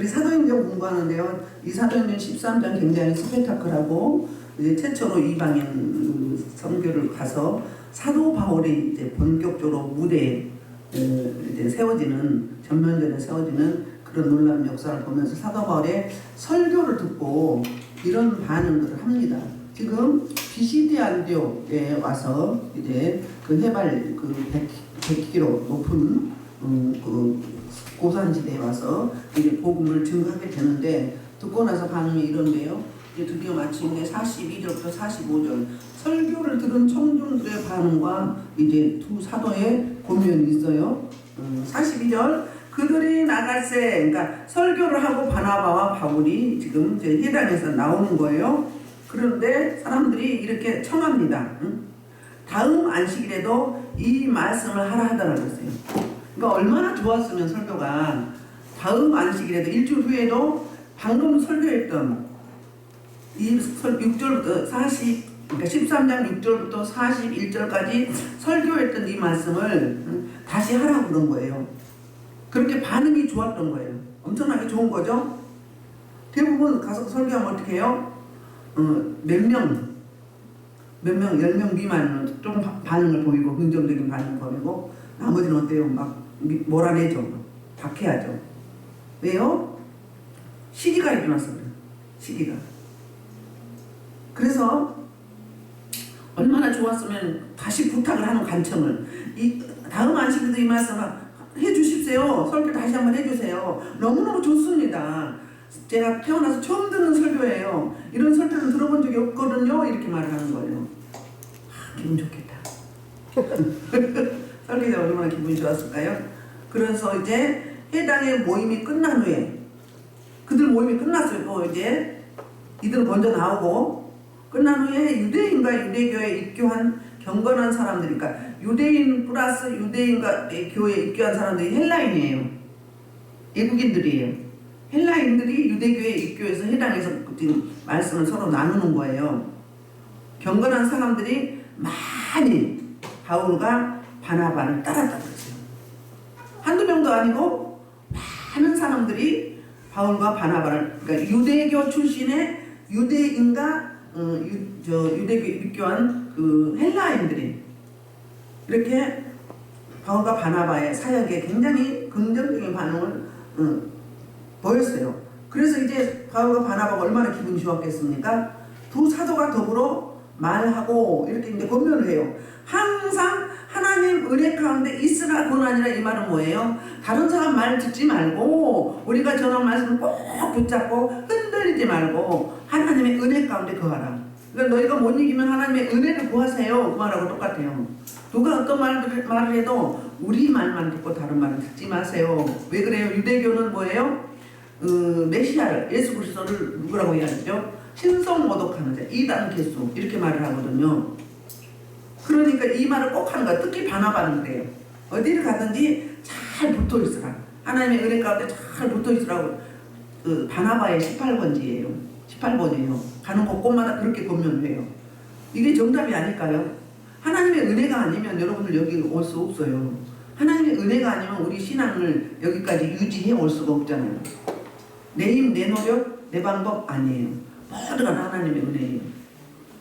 우리 사도행전 공부하는데요. 이 사도행전 13장 굉장히 스펙타클하고 이제 최초로 이방인 선교를 가서 사도 바울이 이제 본격적으로 무대에 이제 세워지는 전면전에 세워지는 그런 놀라운 역사를 보면서 사도 바울의 설교를 듣고 이런 반응들을 합니다. 지금 비시디 안디옥에 와서 이제 그 해발 그 100km 높은 그 고산지대에 와서 이제 복음을 증거하게 되는데 듣고 나서 반응이 이런데요. 이제 드디어 마침내 42절부터 45절 설교를 들은 청중들의 반응과 이제 두 사도의 고면이 있어요. 42절 그들이 나갈새 그러니까 설교를 하고 바나바와 바울이 지금 이제 회당에서 나오는 거예요. 그런데 사람들이 이렇게 청합니다. 다음 안식일에도 이 말씀을 하라 하더라고요. 그러니까 얼마나 좋았으면 설교가 다음 안식일에도 일주일 후에도 방금 설교했던 이 6절부터 40 그러니까 13장 6절부터 41절까지 설교했던 이 말씀을 다시 하라고 그런 거예요. 그렇게 반응이 좋았던 거예요. 엄청나게 좋은 거죠. 대부분 가서 설교하면 어떻게 해요? 몇 명, 10명 미만은 좀 반응을 보이고 긍정적인 반응을 보이고 나머지는 어때요? 막 몰아내죠. 박해하죠. 왜요? 시기가 일어났어. 시기가. 그래서 얼마나 좋았으면 다시 부탁을 하는 관청을 이 다음 안식일도 이 말씀을 해주십시오. 설교 다시 한번 해주세요. 너무너무 좋습니다. 제가 태어나서 처음 듣는 설교예요. 이런 설교는 들어본 적이 없거든요. 이렇게 말을 하는 거예요. 기분 좋겠다. 설교자 얼마나 기분이 좋았을까요? 그래서 이제 해당의 모임이 끝난 후에 그들 모임이 끝났어요. 또 이제 이들 먼저 나오고 끝난 후에 유대인과 유대교에 입교한 경건한 사람들, 그러니까 유대인 플러스 유대인과 교회에 입교한 사람들이 헬라인이에요. 외국인들이에요. 헬라인들이 유대교에 입교해서 해당해서 지금 말씀을 서로 나누는 거예요. 경건한 사람들이 많이 바울과 바나바를 따랐다고 했어요. 한두 명도 아니고 많은 사람들이 바울과 바나바를 그러니까 유대교 출신의 유대인과 유대교에 입교한 그 헬라인들이 이렇게 바울과 바나바의 사역에 굉장히 긍정적인 반응을 보였어요. 그래서 이제 바울과 바나바가 얼마나 기분이 좋았겠습니까? 두 사도가 더불어 말하고 이렇게 이제 권면을 해요. 항상 하나님 은혜 가운데 있으라 고난이라 이 말은 뭐예요? 다른 사람 말 듣지 말고 우리가 전한 말씀을 꼭 붙잡고 흔들리지 말고 하나님의 은혜 가운데 거하라. 그러니까 너희가 못 이기면 하나님의 은혜를 구하세요. 그 말하고 똑같아요. 누가 어떤 말을 해도 우리 말만 듣고 다른 말은 듣지 마세요. 왜 그래요? 유대교는 뭐예요? 메시아를 예수 그리스도를 누구라고 이야기하죠? 신성 모독하는 자, 이단 개수 이렇게 말을 하거든요. 그러니까 이 말을 꼭 하는 거야. 특히 바나바는 그래요. 어디를 가든지 잘 붙어 있으라. 하나님의 은혜 가운데 잘 붙어 있으라고. 바나바의 18번지예요. 18번이에요. 가는 곳곳마다 그렇게 권면을 해요. 이게 정답이 아닐까요? 하나님의 은혜가 아니면 여러분들 여기 올 수 없어요. 하나님의 은혜가 아니면 우리 신앙을 여기까지 유지해 올 수가 없잖아요. 내 힘, 내 노력, 내 방법 아니에요. 모두가 하나님의 은혜예요.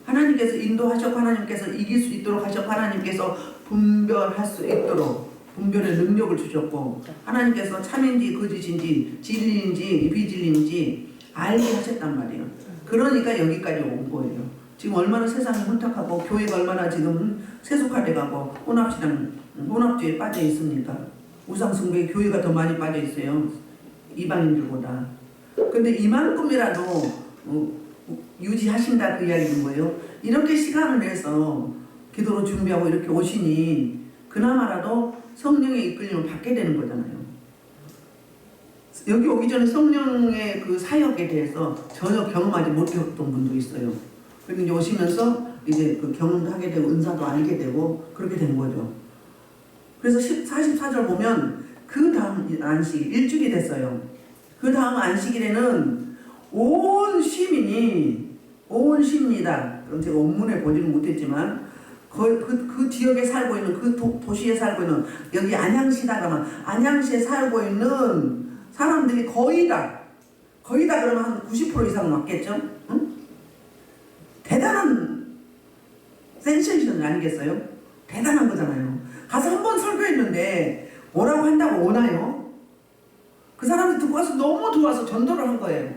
하나님께서 인도하셨고 하나님께서 이길 수 있도록 하셨고 하나님께서 분별할 수 있도록 분별의 능력을 주셨고 하나님께서 참인지 거짓인지 진리인지 비진리인지 알게 하셨단 말이에요. 그러니까 여기까지 온 거예요. 지금 얼마나 세상이 혼탁하고 교회가 얼마나 지금 세속화돼가고 혼합주의에 빠져 있습니까? 우상숭배에 교회가 더 많이 빠져 있어요. 이방인들보다. 근데 이만큼이라도 유지하신다 그 이야기는 거예요. 이렇게 시간을 내서 기도로 준비하고 이렇게 오시니 그나마라도 성령의 이끌림을 받게 되는 거잖아요. 여기 오기 전에 성령의 그 사역에 대해서 전혀 경험하지 못했던 분도 있어요. 그리고 이제 오시면서 이제 그 경험도 하게 되고 은사도 알게 되고 그렇게 된 거죠. 그래서 44절 보면 그 다음 안식일 일주일이 됐어요. 그 다음 안식일에는 온 시민이다. 그럼 제가 원문에 보지는 못했지만 그 지역에 살고 있는 그 도시에 살고 있는 여기 안양시다 그러면 안양시에 살고 있는 사람들이 거의 다 거의 다 그러면 한 90% 이상은 왔겠죠? 응? 대단한 센세이션 아니겠어요? 대단한 거잖아요. 가서 한 번 설교했는데 뭐라고 한다고 오나요? 그 사람들 듣고 와서 너무 좋아서 전도를 한 거예요.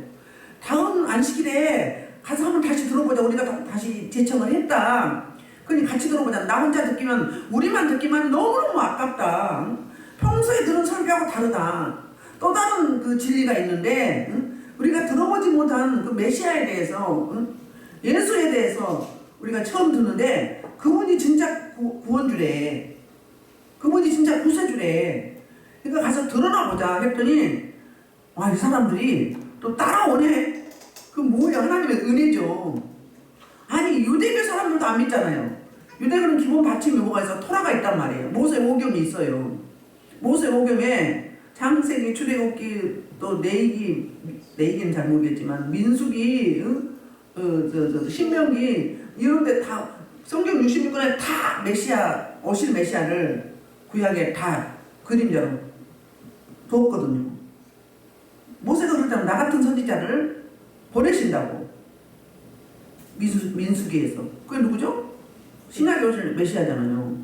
다음 안식일에 가서 한번 다시 들어보자. 우리가 다시 제청을 했다. 그러니 같이 들어보자. 나 혼자 듣기만, 우리만 듣기만 너무너무 아깝다. 평소에 들은 설교하고 다르다. 또 다른 그 진리가 있는데, 응? 우리가 들어보지 못한 그 메시아에 대해서, 응? 예수에 대해서 우리가 처음 듣는데, 그분이 진짜 구원주래. 그분이 진짜 구세주래. 그러니까 가서 들어나 보자 했더니, 와, 이 사람들이 또 따라오네. 그 뭐야, 하나님의 은혜죠. 아니, 유대교 사람들도 안 믿잖아요. 유대교는 기본 받침이 뭐가 있어? 토라가 있단 말이에요. 모세 오경이 있어요. 모세 오경에 창세기, 출애굽기, 또 레위기는 잘 모르겠지만 민수기, 신명기 이런데 다 성경 66권에 다 메시아, 오실 메시아를 구약에 다 그림자로 두었거든요. 모세가 그러자면 나 같은 선지자를 보내신다고. 민수기에서. 그게 누구죠? 신약에 오실 메시아잖아요.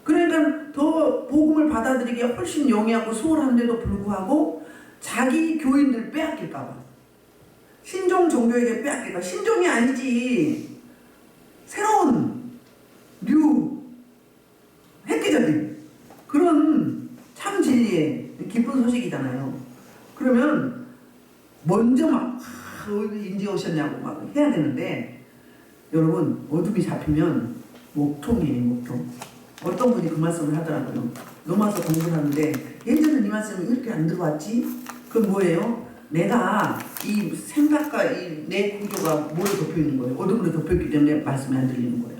그러니까 더 복음을 받아들이기 훨씬 용이하고 수월한데도 불구하고 자기 교인들 빼앗길까봐. 신종 종교에게 빼앗길까. 신종이 아니지. 새로운 획기적인 그런 참 진리의 기쁜 소식이잖아요. 그러면 먼저 막 인지 오셨냐고 막 해야 되는데, 여러분 어둠이 잡히면 목통이에요. 목통. 어떤 분이 그 말씀을 하더라고요. 넘어서 공부를 하는데 예전에 이 말씀이 이렇게 안 들어왔지? 그건 뭐예요? 내가 이 생각과 이 내 구조가 뭐에 덮여 있는 거예요? 어둠으로 덮여있기 때문에 말씀이 안 들리는 거예요.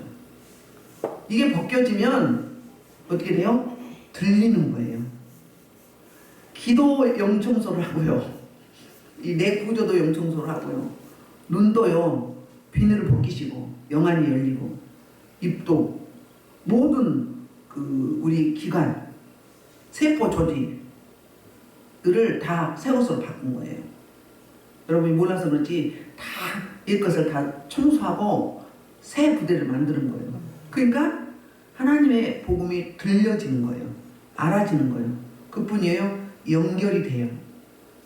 이게 벗겨지면 어떻게 돼요? 들리는 거예요. 기도 영청소를 하고요. 이 내 구조도 영청소를 하고요. 눈도요. 비늘을 벗기시고 영안이 열리고 입도 모든 그 우리 기관 세포 조직들을 다 새 것으로 바꾼 거예요. 여러분이 몰라서 그렇지 다 이것을 다 청소하고 새 부대를 만드는 거예요. 그러니까 하나님의 복음이 들려지는 거예요. 알아지는 거예요. 그뿐이에요. 연결이 돼요.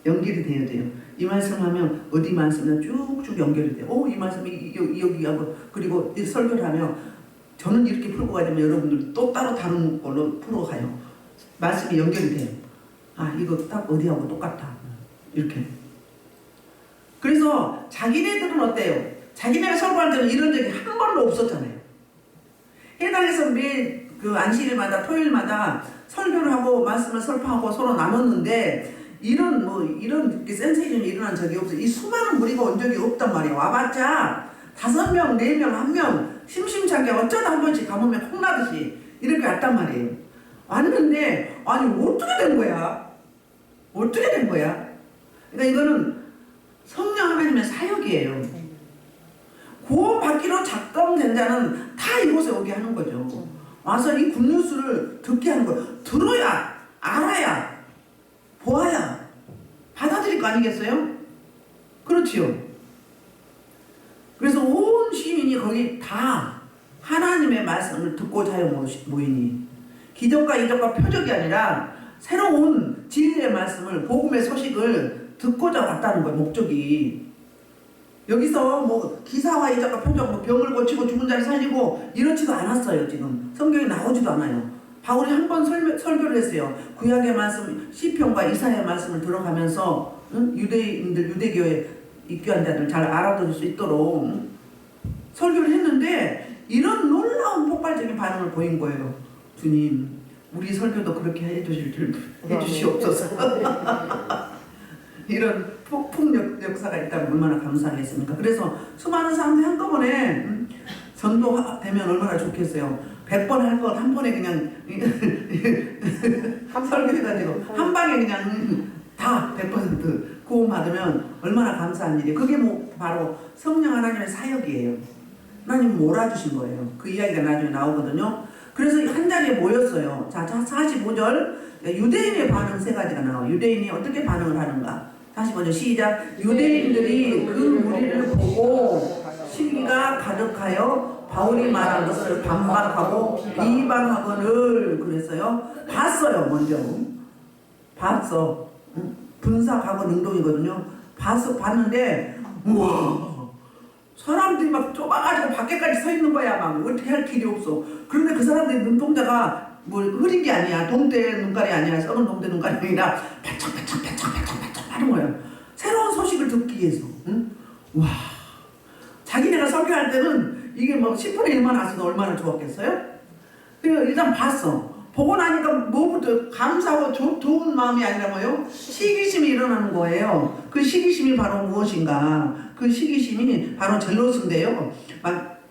연결이 돼야 돼요. 이 말씀하면 어디 말씀이나 쭉쭉 연결이 돼요. 이 말씀이 여기하고 그리고 이 설교를 하면 저는 이렇게 풀고 가자면 여러분들 또 따로 다른 걸로 풀어가요. 말씀이 연결이 돼요. 아, 이거 딱 어디하고 똑같아. 이렇게. 그래서 자기네들은 어때요? 자기네가 설교할 때는 이런 적이 한 번도 없었잖아요. 해당에서 매일 그 안식일마다 토요일마다 설교를 하고 말씀을 설파하고 서로 나눴는데 이런 센세이션이 일어난 적이 없어요. 이 수많은 무리가 온 적이 없단 말이에요. 와봤자 5명, 4명, 1명 심심찮게 어쩌다 한 번씩 가뭄에 콩나듯이 이렇게 왔단 말이에요. 왔는데 아니 어떻게 된 거야? 어떻게 된 거야? 그러니까 이거는 성령 하나님의 사역이에요. 구원받기로 작정된 자는 다 이곳에 오게 하는 거죠. 와서 이 굿뉴스를 듣게 하는 거예요. 들어야, 알아야, 보아야 받아들일 거 아니겠어요? 그렇지요. 그래서 온 시민이 거기 다 하나님의 말씀을 듣고자 하여 모이니 기적과 이적과 표적이 아니라 새로운 진리의 말씀을, 복음의 소식을 듣고자 왔다는 거예요. 목적이. 여기서 뭐 기사와 이적과 표적, 뭐 병을 고치고 죽은 자를 살리고 이렇지도 않았어요. 지금 성경에 나오지도 않아요. 바울이 한 번 설교를 했어요. 구약의 말씀, 시편과 이사야의 말씀을 들어가면서 유대인들, 유대교에 입교한 자들 잘 알아들을 수 있도록 설교를 했는데 이런 놀라운 폭발적인 반응을 보인 거예요. 주님, 우리 설교도 그렇게 해주시옵소서. 이런 폭풍 역사가 있다면 얼마나 감사하겠습니까? 그래서 수많은 사람들이 한꺼번에 전도되면 얼마나 좋겠어요. 100번 할 것 한 번에 그냥 설교해가지고 한 방에 그냥 다 100% 구원받으면 얼마나 감사한 일이에요. 그게 뭐 바로 성령 하나님의 사역이에요. 하나님 몰아주신 거예요. 그 이야기가 나중에 나오거든요. 그래서 한 자리에 모였어요. 자, 45절 유대인의 반응 3가지가 나와요. 유대인이 어떻게 반응을 하는가. 다시 먼저 시작. 유대인들이 그 무리를 보고 시기가 가득하여 바울이 말한 것을 반박하고 비방하거늘 그랬어요. 봤어요. 먼저 봤어. 분사하고 능동이거든요. 봤는데 우와 사람들이 막 좁아가지고 밖에까지 서 있는 거야. 막 어떻게 할 길이 없어. 그런데 그 사람들이 눈동자가 뭐 흐린 게 아니야. 동태 눈깔이 아니라 썩은 동태 눈깔이 아니라 반짝반짝 하는 거야. 새로운 소식을 듣기 위해서. 응? 와 자기네가 설교할 때는 이게 뭐 10분의 1만 왔어도 얼마나 좋았겠어요? 그래서 일단 봤어. 보고 나니까 뭐부터 감사하고 좋은 마음이 아니라 뭐요? 시기심이 일어나는 거예요. 그 시기심이 바로 무엇인가? 그 시기심이 바로 젤로스인데요. 막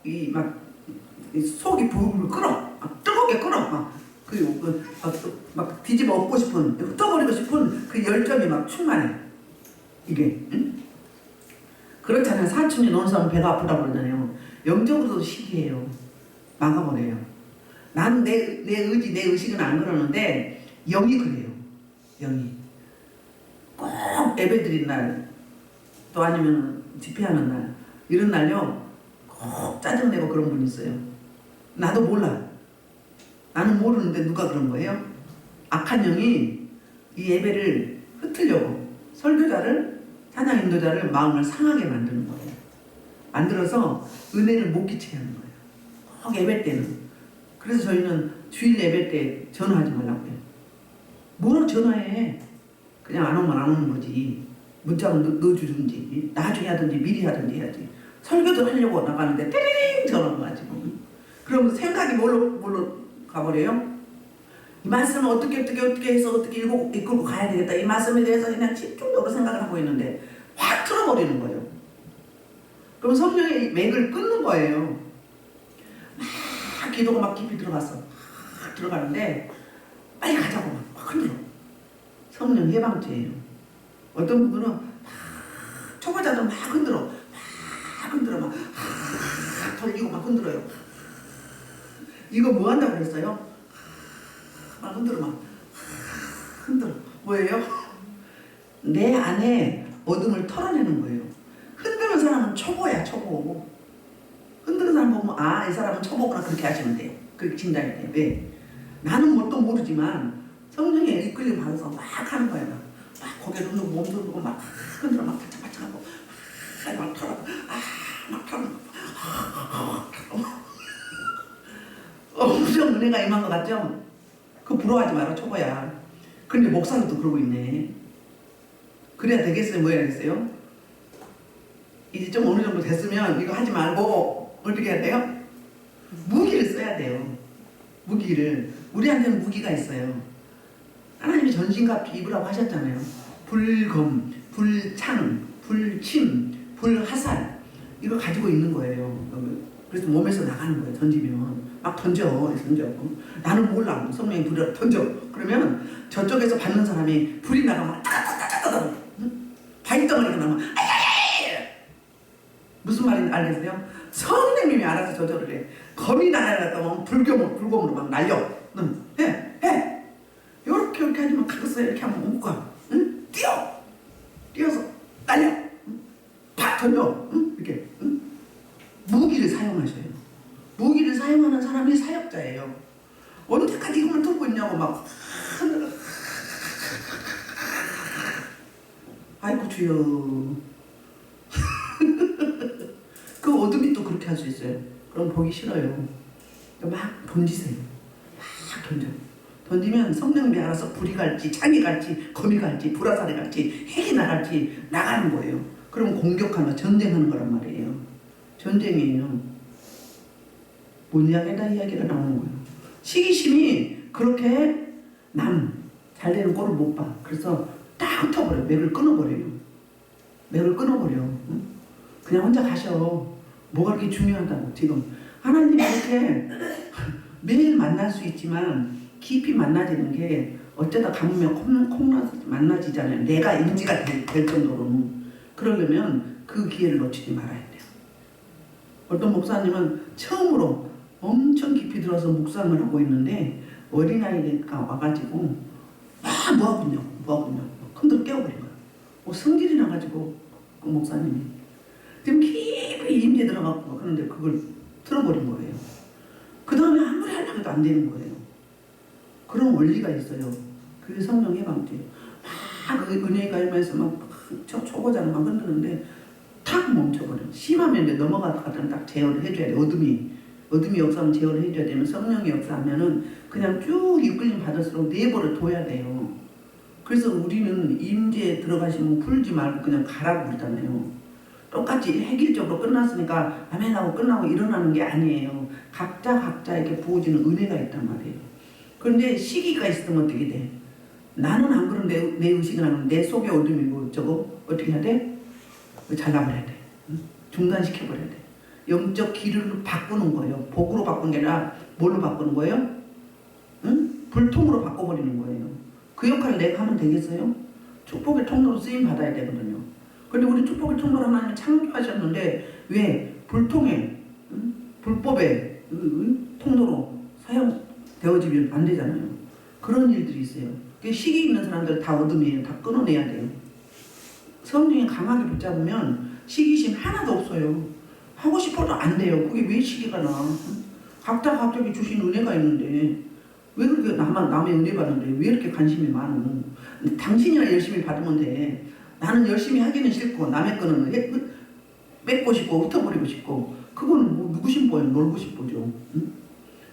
속이 부글부글 끓어. 막 뜨겁게 끓어. 막 뒤집어 엎고 싶은, 흩어버리고 싶은 그 열정이 막 충만해. 이게. 응? 그렇잖아요. 사춘기 노는 사람은 배가 아프다고 그러잖아요. 영적으로도 시기해요. 막아버려요. 나는 내 의지, 내 의식은 안 그러는데 영이 그래요. 영이. 꼭 예배 드린 날, 또 아니면 집회하는 날, 이런 날요. 꼭 짜증내고 그런 분이 있어요. 나도 몰라. 나는 모르는데 누가 그런 거예요? 악한 영이 이 예배를 흩으려고 설교자를, 찬양 인도자를 마음을 상하게 만드는 거예요. 만들어서 은혜를 못 끼치게 하는 거예요. 꼭 예배 때는. 그래서 저희는 주일 예배 때 전화하지 말라고 해요. 뭐라고 전화해? 그냥 안 오면 안 오는 거지. 문자만 넣어주든지 나중에 하든지 미리 하든지 해야지. 설교도 하려고 나가는데 띠리링 전화가 가지고. 그러면 생각이 뭘로 가버려요? 이 말씀을 어떻게 해서 어떻게 이끌고 가야 되겠다. 이 말씀에 대해서 그냥 집중적으로 생각을 하고 있는데 확 틀어버리는 거예요. 그럼 성령의 맥을 끊는 거예요. 막 기도가 막 깊이 들어갔어. 막 들어가는데 빨리 가자고 막 흔들어. 성령 예방죄예요. 어떤 분들은 막 초보자들 막 흔들어. 막 돌리고 막 흔들어요. 이거 뭐 한다고 그랬어요? 막 흔들어 막 흔들어. 뭐예요? 내 안에 어둠을 털어내는 거예요. 흔드는 사람은 초보야, 초보. 흔드는 사람 보면 이 사람은 초보구나 그렇게 하시면 돼요. 그렇게 진단이 돼요. 왜? 나는 뭣도 모르지만 성령의 이끌림 받아서 막 하는 거예요. 막 고개 누르고 몸 누르고 막 흔들어 막 바짝바짝하고 막 털어 막 털어 엄청 은혜가 임한 것 같죠? 그거 부러워하지 마라. 초보야. 근데 목사님도 그러고 있네. 그래야 되겠어요? 뭐 해야겠어요? 이제 좀 어느 정도 됐으면 이거 하지 말고 어떻게 해야 돼요? 무기를 써야 돼요. 무기를. 우리한테는 무기가 있어요. 하나님이 전신갑주 입으라고 하셨잖아요. 불검, 불창, 불침, 불화살 이거 가지고 있는 거예요. 그래서 몸에서 나가는 거예요. 던지면 막 던져. 나는 몰라. 성령이 불을 던져. 그러면 저쪽에서 받는 사람이 불이 나가면 따다다다다다 바위덩어리가 나면 무슨 말인지 알겠어요? 성령님이 알아서 조절을 해. 검이 날아갔다 보면 불검으로 막 날려. 해. 이렇게 하지만 가겠어요. 이렇게 하면 못 가. 응? 뛰어서 날려. 팍 던져. 응? 이렇게. 응? 무기를 사용하셔요. 무기를 사용하는 사람이 사역자예요. 언제까지 이것만 들고 있냐고 막 흔들어. 아이고 주여. 그 어둠이 또 그렇게 할 수 있어요. 그럼 보기 싫어요. 막 던지세요. 막 던지면 성령님이 알아서 불이 갈지 창이 갈지 거미 갈지 불화살이 갈지 핵이 나갈지 나가는 거예요. 그럼 공격하는 전쟁하는 거란 말이에요. 전쟁이에요. 뭔 이야기다 이야기가 나오는 거예요. 시기심이 그렇게 잘 되는 꼴을 못 봐. 그래서 딱 흩어버려요. 맥을 끊어버려요. 응? 그냥 혼자 가셔. 뭐가 그렇게 중요하다고. 지금 하나님이 이렇게 매일 만날 수 있지만 깊이 만나지는 게 어쩌다 가뭄에 콩나서 만나지잖아요. 내가 인지가 될 정도로는. 그러려면 그 기회를 놓치지 말아야 돼요. 어떤 목사님은 처음으로 엄청 깊이 들어서 묵상을 하고 있는데 어린아이가 와가지고 뭐하고 있냐고 흔들어 깨워버린 거야. 뭐 성질이 나가지고 그 목사님이 지금 깊이 임재 들어가고 그런데 그걸 틀어버린 거예요. 그 다음에 아무리 하려고 해도 안 되는 거예요. 그런 원리가 있어요. 그게 성령 해방죄예요. 막 은혜가 임해서 막 초보자는 막 흔드는데 탁 멈춰버려. 심하면 이제 넘어가다가 딱 제어를 해줘야 돼. 어둠이 역사하면 제어를 해줘야 되면 성령이 역사하면은 그냥 쭉 이끌림 받을수록 내버려 둬야 돼요. 그래서 우리는 임재에 들어가시면 풀지 말고 그냥 가라고 그러잖아요. 똑같이 획일적으로 끝났으니까 아멘하고 끝나고 일어나는 게 아니에요. 각자에게 부어지는 은혜가 있단 말이에요. 그런데 시기가 있으면 어떻게 돼? 나는 안 그런데 내 의식은 안 그런데 내 속에 어둠이고 저거 어떻게 해야 돼? 잘라버려야 돼. 중단시켜버려야 돼. 영적 길을 바꾸는 거예요. 복으로 바꾸는 게 아니라 뭘로 바꾸는 거예요? 불통으로 바꿔버리는 거예요. 그 역할을 내가 하면 되겠어요? 축복의 통로로 쓰임 받아야 되거든요. 그런데 우리 축복의 통로로 하나님이 창조하셨는데 왜 불통의 불법의 통로로 사용되어지면 안 되잖아요. 그런 일들이 있어요. 시기 있는 사람들 다 어둠이에요. 다 끊어내야 돼요. 성령이 강하게 붙잡으면 시기심 하나도 없어요. 하고 싶어도 안 돼요. 그게 왜 시기가 나? 각자에게 주신 은혜가 있는데 왜 그렇게 남의 은혜 받는데 왜 이렇게 관심이 많어? 당신이나 열심히 받으면 돼. 나는 열심히 하기는 싫고 남의 거는 뺏고 싶고 흩어버리고 싶고 그건 뭐 누구 심보예요? 놀고 싶어죠.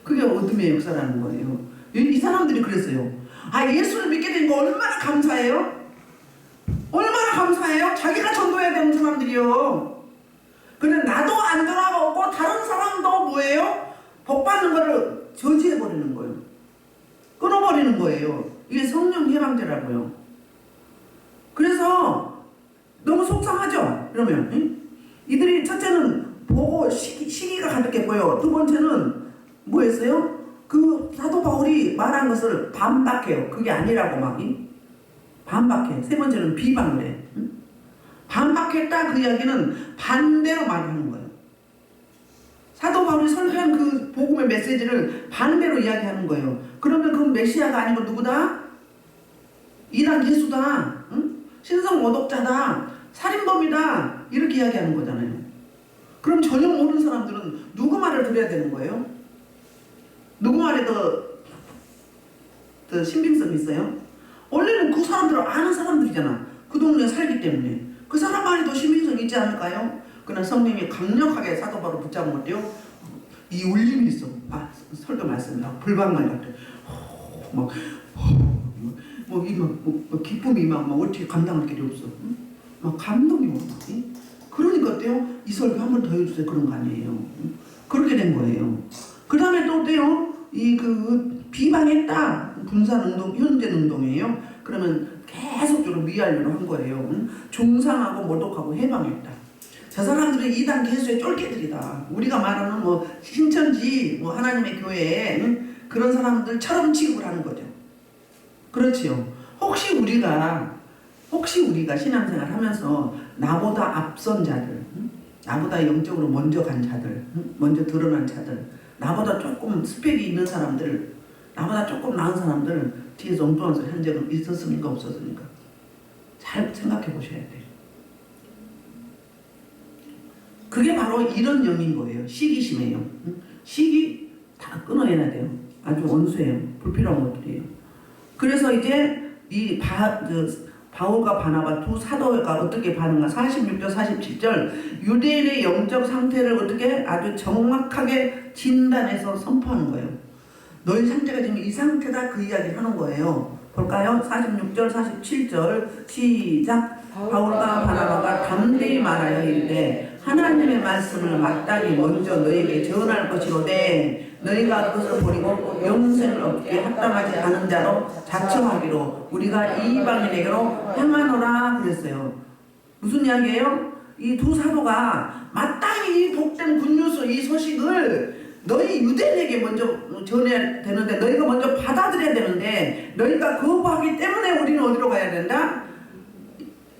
그게 어둠의 역사라는 거예요. 이 사람들이 그랬어요. 예수를 믿게 된 거 얼마나 감사해요? 얼마나 감사해요? 자기가 전도해야 되는 사람들이요. 근데 나도 안 돌아오고 다른 사람도 뭐예요? 복 받는 거를 저지해버리는 거예요. 끊어버리는 거예요. 이게 성령 해방죄라고요. 그래서 너무 속상하죠? 그러면 이들이 첫째는 보고 시기가 가득했고요. 두 번째는 뭐였어요? 그 사도 바울이 말한 것을 반박해요. 그게 아니라고 막 반박해. 세 번째는 비방을 해. 반박했다 그 이야기는 반대로 말하는 거예요. 사도 바울이 설교한 그 복음의 메시지를 반대로 이야기하는 거예요. 그러면 그 메시아가 아니고 누구다? 이단 예수다. 신성 모독자다. 살인범이다. 이렇게 이야기하는 거잖아요. 그럼 전혀 모르는 사람들은 누구 말을 들어야 되는 거예요? 누구 말에 더 신빙성이 있어요? 원래는 그 사람들을 아는 사람들이잖아. 그 동네에 살기 때문에. 그 사람 말이 더 신빙성이 있지 않을까요? 그러나 성령이 강력하게 사도 바울을 붙잡은 것도요. 이 울림이 있어. 설교 말씀이야. 불방말 같아. 기쁨이 막 어떻게 감당할 길이 없어. 막 감동이 막. 그러니까 어때요? 이 설교 한 번 더 해주세요. 그런 거 아니에요. 그렇게 된 거예요. 그 다음에 또 어때요? 비방했다. 분산운동, 현대운동이에요. 그러면 계속적으로 미하려고 한 거예요. 중상하고 모독하고 해방했다. 저 사람들은 이단 개수의 쫄개들이다. 우리가 말하는 신천지, 하나님의 교회, 그런 사람들처럼 취급을 하는 거죠. 그렇지요. 혹시 우리가 신앙생활 하면서 나보다 앞선 자들, 나보다 영적으로 먼저 간 자들, 먼저 드러난 자들, 나보다 조금 스펙이 있는 사람들, 나보다 조금 나은 사람들 뒤에서 엉뚱한 소리 한 적은 있었습니까? 없었습니까? 잘 생각해 보셔야 돼요. 그게 바로 이런 영인 거예요. 시기심이에요. 시기 다 끊어내야 돼요. 아주 원수예요. 불필요한 것들이에요. 그래서 이제 바울과 바나바 두 사도가 어떻게 반응하 46절 47절 유대인의 영적 상태를 어떻게 아주 정확하게 진단해서 선포하는 거예요. 너희 상태가 지금 이 상태다 그 이야기를 하는 거예요. 볼까요? 46절 47절 시작. 바울과 바나바가 담대히 말하여 이르되 하나님의 말씀을 마땅히 먼저 너희에게 전할 것이로되 너희가 그것을 버리고 영생을 얻기에 합당하지 않은 자로 자청하기로 우리가 이방인에게로 향하노라 그랬어요. 무슨 이야기예요? 이 두 사도가 마땅히 복된 굿뉴스 이 소식을 너희 유대인에게 먼저 전해야 되는데 너희가 먼저 받아들여야 되는데 너희가 거부하기 때문에 우리는 어디로 가야 된다?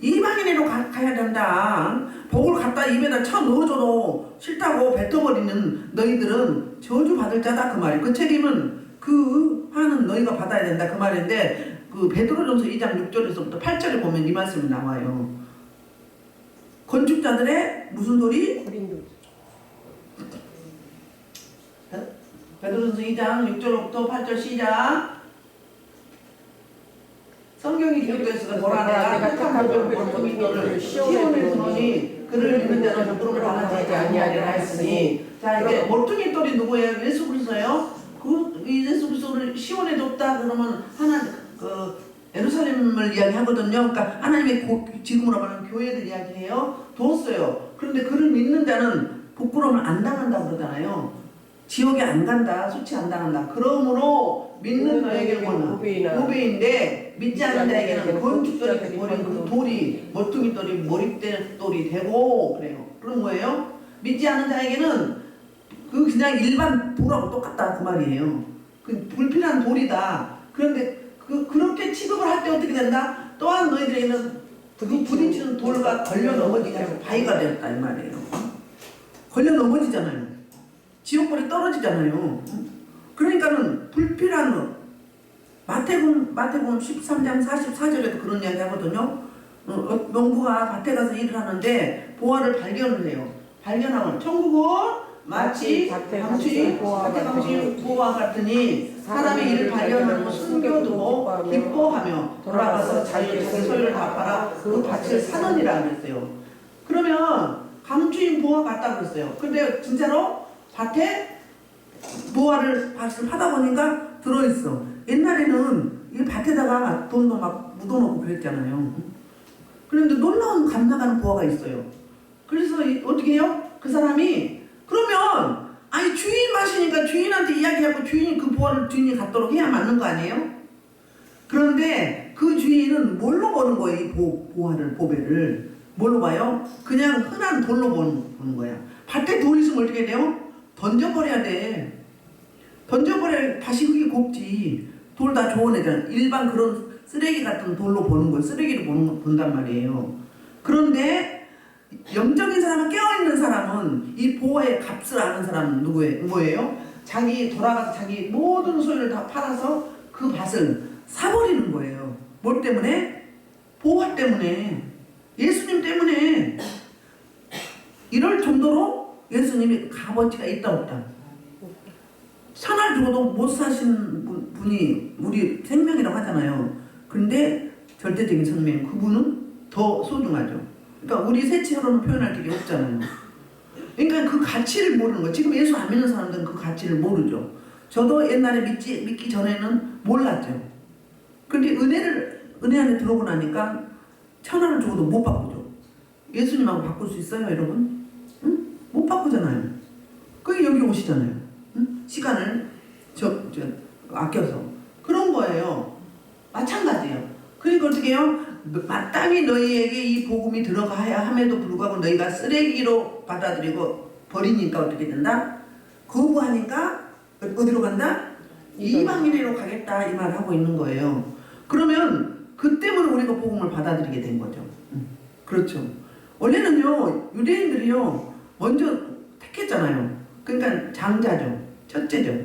이방인으로 가야 된다. 복을 갖다 입에다 쳐 넣어줘도 싫다고 뱉어버리는 너희들은 저주받을 자다 그 말이에요. 그 책임은 그 화는 너희가 받아야 된다 그 말인데 그 베드로전서 2장 6절에서부터 8절에 보면 이 말씀이 나와요. 건축자들의 무슨 돌이? 베드로전서 2장 6절부터 8절 시작. 성경이 기록되었으니 보라 내가 택한 돌을 너를 시온에 두노니 그를 믿는 자는 부끄러움을 당하지 아니하리라 했으니. 자 이제 모퉁이 돌이 누구예요? 예수 그리스도예요. 그 예수 그리스도를 시온에 뒀다 그러면 예루살렘을 이야기하거든요. 그러니까 하나님의 지금으로 말하면 교회를 이야기해요. 뒀어요. 그런데 그를 믿는 자는 부끄러움을 안 당한다 그러잖아요. 지옥에 안 간다, 수치 안 당한다. 그러므로 믿는 너에게는 보배인데 믿지 않는 자에게는 건축자들이 버린 그 돌이 모퉁이 돌이 몰입된 돌이 되고 그래요. 그런 거예요. 믿지 않는 자에게는 그 그냥 일반 돌하고 똑같다 그 말이에요. 그 불필요한 돌이다. 그런데 그렇게 취급을 할 때 어떻게 된다? 또한 너희들에게는 그 부딪히는 돌과 걸려 넘어지게 바위가 되었다 이 말이에요. 걸려 넘어지잖아요. 지옥불에 떨어지잖아요. 그러니까는 불필요한 마태복음 13장 44절에도 그런 이야기 하거든요. 농부가 밭에 가서 일을 하는데 보화를 발견을 해요. 발견하면 천국은 마치 강추인 보화 같으니 사람의 일을 발견하고 숨겨두고 기뻐하며 돌아가서 자기 소유를 다 팔아 그 밭을 사느니라 그랬어요. 그러면 강추인 보화 같다 그랬어요. 근데 진짜로 밭에 밭을 파다 보니까 들어있어. 옛날에는 이 밭에다가 돈도 막 묻어놓고 그랬잖아요. 그런데 놀라운 감나가는 보화가 있어요. 그래서 어떻게 해요? 그 사람이 그러면 아니 주인 마시니까 주인한테 이야기하고 주인이 그 보화를 주인이 갖도록 해야 맞는 거 아니에요? 그런데 그 주인은 뭘로 보는 거예요? 이 보배를 뭘로 봐요? 그냥 흔한 돌로 보는 거야. 밭에 돌 있으면 어떻게 돼요? 던져버려야 돼. 던져버려야 밭이 흙이 곱지. 돌 다 좋은 애잖아. 일반 그런 쓰레기 같은 돌로 보는 거예요. 쓰레기로 본단 말이에요. 그런데 영적인 사람은, 깨어있는 사람은 이 보호의 값을 아는 사람은 뭐예요? 돌아가서 자기 모든 소유를 다 팔아서 그 밭을 사버리는 거예요. 뭘 때문에? 보호 때문에. 예수님 때문에. 이럴 정도로 예수님이 값어치가 있다 없다. 산을 줘도 못 사신 분이 우리 생명이라고 하잖아요. 근데 절대적인 생명, 그분은 더 소중하죠. 그러니까 우리 세체로는 표현할 길이 없잖아요. 그러니까 그 가치를 모르는 거예요. 지금 예수 안 믿는 사람들은 그 가치를 모르죠. 저도 옛날에 믿기 전에는 몰랐죠. 근데 은혜 안에 들어오고 나니까 1,000원을 주고도 못 바꾸죠. 예수님하고 바꿀 수 있어요, 여러분? 응? 못 바꾸잖아요. 그게 여기 오시잖아요. 응? 시간을 아껴서. 그런 거예요. 마찬가지예요. 그러니까 어떻게 해요? 마땅히 너희에게 이 복음이 들어가야 함에도 불구하고 너희가 쓰레기로 받아들이고 버리니까 어떻게 된다? 거부하니까 어디로 간다? 이방인으로 가겠다 이 말을 하고 있는 거예요. 그러면 그 때문에 우리가 복음을 받아들이게 된 거죠. 그렇죠. 원래는요 유대인들이요 먼저 택했잖아요. 그러니까 장자죠. 첫째죠.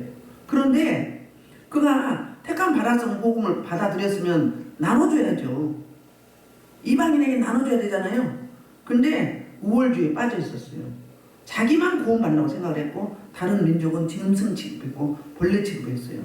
그런데 그가 택함 받았으면 복음을 받아들였으면 나눠줘야죠. 이방인에게 나눠줘야 되잖아요. 근데 우월주의에 빠져 있었어요. 자기만 구원받는다고 생각을 했고 다른 민족은 짐승 취급했고 벌레 취급했어요.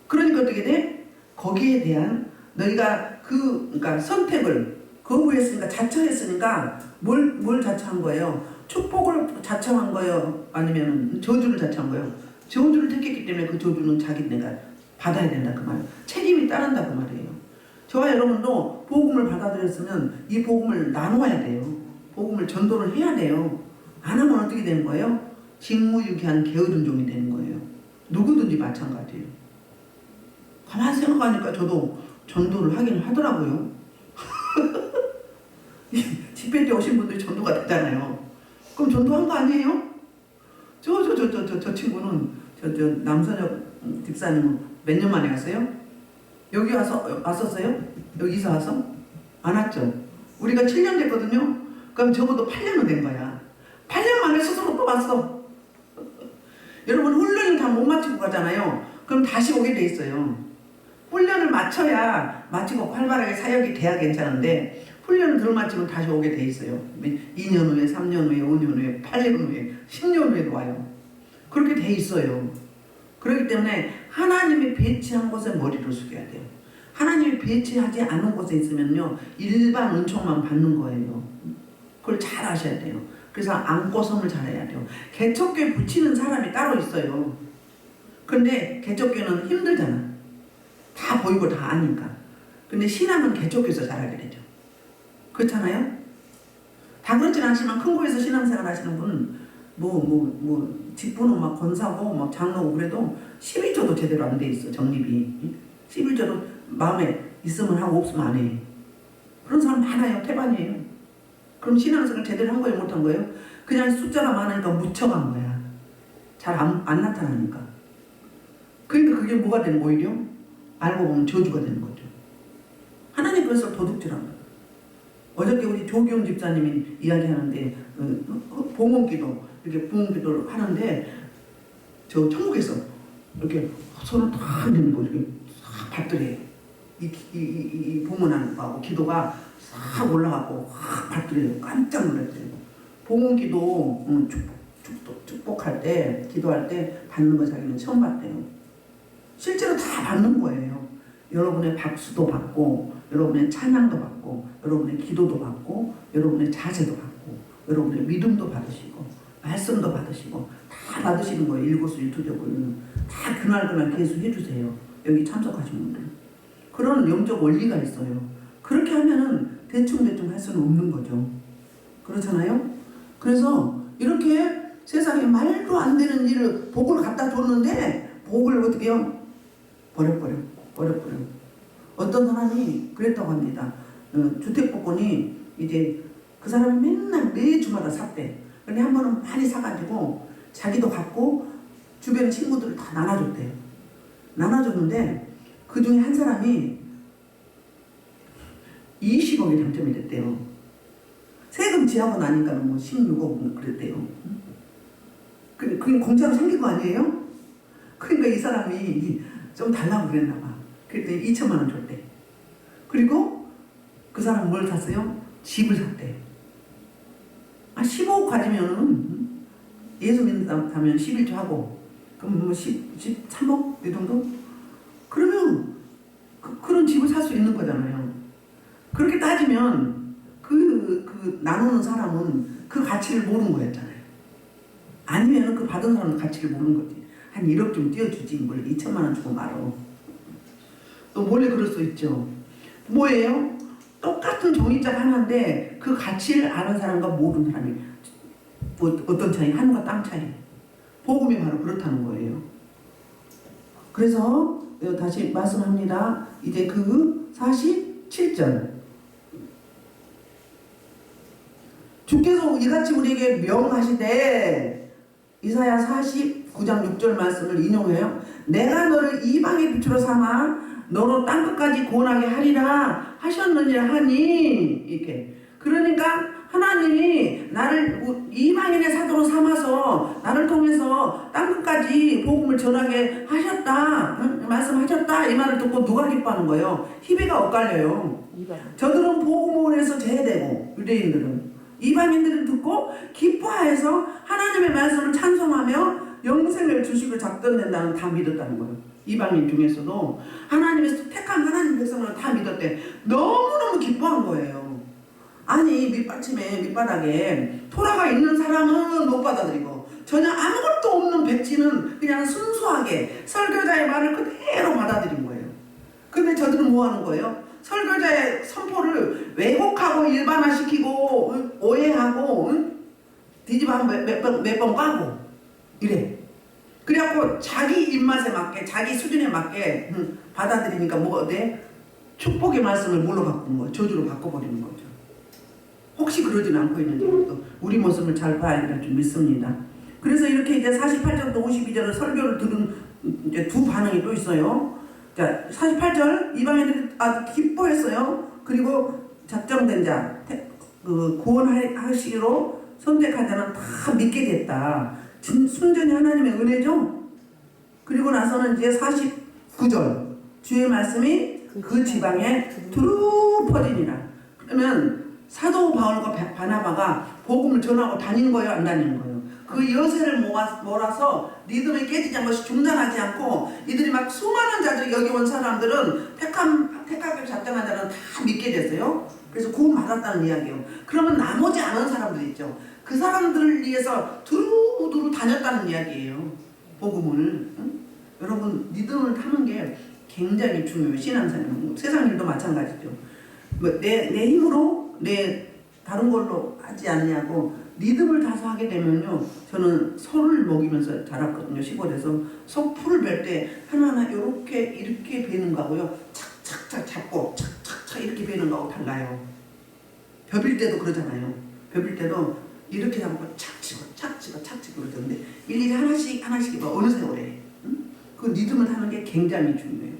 그러니까 어떻게 돼? 거기에 대한 너희가 그러니까 선택을 거부했으니까 자처했으니까 뭘 자처한 거예요? 축복을 자처한 거예요? 아니면 저주를 자처한 거예요? 저주를 택했기 때문에 그 저주는 내가 받아야 된다 그 말이에요. 책임이 따른다 그 말이에요. 저와 여러분도 복음을 받아들였으면 이 복음을 나눠야 돼요. 복음을 전도를 해야 돼요. 안 하면 어떻게 되는 거예요? 직무유기한 게으른 종이 되는 거예요. 누구든지 마찬가지예요. 가만히 생각하니까 저도 전도를 하긴 하더라고요. 집회 때 오신 분들이 전도가 됐잖아요. 그럼 전도한 거 아니에요? 저 친구는 남선혁 집사님은 몇 년 만에 왔어요? 여기 왔었어요? 여기서 와서? 안 왔죠? 우리가 7년 됐거든요? 그럼 적어도 8년은 된 거야. 8년 만에 스스로 또 왔어. 여러분 훈련을 다 못 마치고 가잖아요. 그럼 다시 오게 돼 있어요. 훈련을 마쳐야 마치고 활발하게 사역이 돼야 괜찮은데 훈련을 덜 마치면 다시 오게 돼 있어요. 2년 후에, 3년 후에, 5년 후에, 8년 후에, 10년 후에도 와요. 그렇게 돼 있어요. 그렇기 때문에 하나님이 배치한 곳에 머리를 숙여야 돼요. 하나님이 배치하지 않은 곳에 있으면요 일반 은총만 받는 거예요. 그걸 잘 아셔야 돼요. 그래서 안고섬을 잘해야 돼요. 개척교회 붙이는 사람이 따로 있어요. 근데 개척교회는 힘들잖아. 다 보이고 다 아니까. 근데 신앙은 개척교회에서 잘하게 되죠. 그렇잖아요? 다 그렇진 않지만 큰 교회에서 신앙생활 하시는 분은 직분은 막 권사고 막 장로고 그래도 11조도 제대로 안 돼 있어. 정립이 11조도 마음에 있으면 하고 없으면 안 해. 그런 사람 많아요. 태반이에요. 그럼 신앙생활 제대로 한 거예요? 못한 거예요? 그냥 숫자가 많으니까 묻혀간 거야. 잘 안 나타나니까. 그러니까 그게 뭐가 되는 거예요? 오히려 알고 보면 저주가 되는 거죠. 하나님 그래서 도둑질한 거예요. 어저께 우리 조기용 집사님이 이야기하는데 봉헌기도 이렇게 봉헌기도를 하는데 저 천국에서 이렇게 손을 탁 내밀고 이렇게 싹 받들어요. 이 봉헌하고 기도가 싹 올라가고 확 받들어요. 깜짝 놀랐어요. 봉헌기도 축복할 때 기도할 때 받는 거 자기는 처음 봤대요. 실제로 다 받는 거예요. 여러분의 박수도 받고 여러분의 찬양도 받고 여러분의 기도도 받고 여러분의 자세도 받고 여러분의 믿음도 받으시고 말씀도 받으시고 다 받으시는 거예요. 일거수일투족을 다 그날 계속 해주세요. 여기 참석하신 분들 그런 영적 원리가 있어요. 그렇게 하면은 대충 할 수는 없는 거죠. 그렇잖아요? 그래서 이렇게 세상에 말도 안 되는 일을 복을 갖다 줬는데 복을 어떻게 해요? 버려버려. 어떤 사람이 그랬다고 합니다. 주택복권이 이제 그 사람이 맨날 매주마다 샀대. 근데 한 번은 많이 사가지고 자기도 갖고 주변 친구들을 다 나눠줬대요. 나눠줬는데 그 중에 한 사람이 20억이 당첨이 됐대요. 세금 지하고 나니까 뭐 16억 그랬대요. 그게 공짜로 생긴 거 아니에요? 그러니까 이 사람이 좀 달라고 그랬나 봐. 그랬더니 2천만 원 줬대. 그리고 그 사람 뭘 샀어요? 집을 샀대. 15억 가지면은 예수 믿는다면 11조 하고 그럼 뭐 13억 이 정도? 그러면 그런 집을 살 수 있는 거잖아요. 그렇게 따지면 그 나누는 사람은 그 가치를 모르는 거였잖아요. 아니면 그 받은 사람은 가치를 모르는 거지. 한 1억 좀 띄워주지 뭘 2천만 원 주고 말어. 또 몰래 그럴 수 있죠. 뭐예요? 똑같은 종이짝 하나인데 그 가치를 아는 사람과 모르는 사람이 어떤 차이? 하늘과 땅 차이. 복음이 바로 그렇다는 거예요. 그래서 다시 말씀합니다. 이제 그 47절 주께서 이같이 우리에게 명하시되 이사야 49장 6절 말씀을 인용해요. 내가 너를 이방의 빛으로 삼아 너로 땅끝까지 구원하게 하리라 하셨느니라 하니 이렇게. 그러니까 하나님이 나를 이방인의 사도로 삼아서 나를 통해서 땅끝까지 복음을 전하게 하셨다. 말씀하셨다. 이 말을 듣고 누가 기뻐하는 거예요? 희비가 엇갈려요. 저들은 복음을 해서 제외되고 유대인들은 이방인들은 듣고 기뻐해서 하나님의 말씀을 찬송하며 영생을 주시고 작정된다는 다 믿었다는 거예요. 이방인 중에서도 하나님의 택한 하나님 백성을 다 믿었대. 너무너무 기뻐한 거예요. 아니 밑바닥에 토라가 있는 사람은 못 받아들이고 전혀 아무것도 없는 백지는 그냥 순수하게 설교자의 말을 그대로 받아들인 거예요. 근데 저들은 뭐 하는 거예요? 설교자의 선포를 왜곡하고 일반화시키고 오해하고 뒤집어 몇 번 까고 이래. 그래갖고 자기 입맛에 맞게 자기 수준에 맞게 받아들이니까 뭐가 돼? 축복의 말씀을 뭘로 바꾸는 거예요? 저주로 바꿔버리는 거죠. 혹시 그러지는 않고 있는지 또 우리 모습을 잘 봐야 될 줄 믿습니다. 그래서 이렇게 이제 48절부터 52절을 설교를 들은 이제 두 반응이 또 있어요. 자, 48절 이방인들이 아주 기뻐했어요. 그리고 작정된 자, 구원하시기로 선택한 자는 다 믿게 됐다. 순전히 하나님의 은혜죠. 그리고 나서는 이제 49절 주의 말씀이 그 지방에 두루 퍼지니라. 그러면 사도 바울과 바나바가 복음을 전하고 다니는 거예요, 안 다니는 거예요? 그 여세를 몰아서 리듬이 깨지지 않고 중단하지 않고 이들이 막 수많은 자들이 여기 온 사람들은 택하기로 작정한 자는 다 믿게 됐어요. 그래서 구원 받았다는 이야기예요. 그러면 나머지 안 온 사람들 있죠. 그 사람들을 위해서 두루두루 다녔다는 이야기예요. 복음을. 응? 여러분 리듬을 타는 게 굉장히 중요해요. 신앙생활은 세상 일도 마찬가지죠. 뭐 내 힘으로 내 다른 걸로 하지 않냐고 리듬을 타서 하게 되면요. 저는 소를 먹이면서 자랐거든요. 시골에서 소 풀을 벨 때 하나하나 이렇게 베는 거하고요. 착착착 잡고 착착착 이렇게 베는 거하고 달라요. 벼빌 때도 그러잖아요. 벼빌 때도 이렇게 잡고 착 치고 그러던데 일일이 하나씩 이거 어느 세월에 그 리듬을 타는 게 굉장히 중요해요.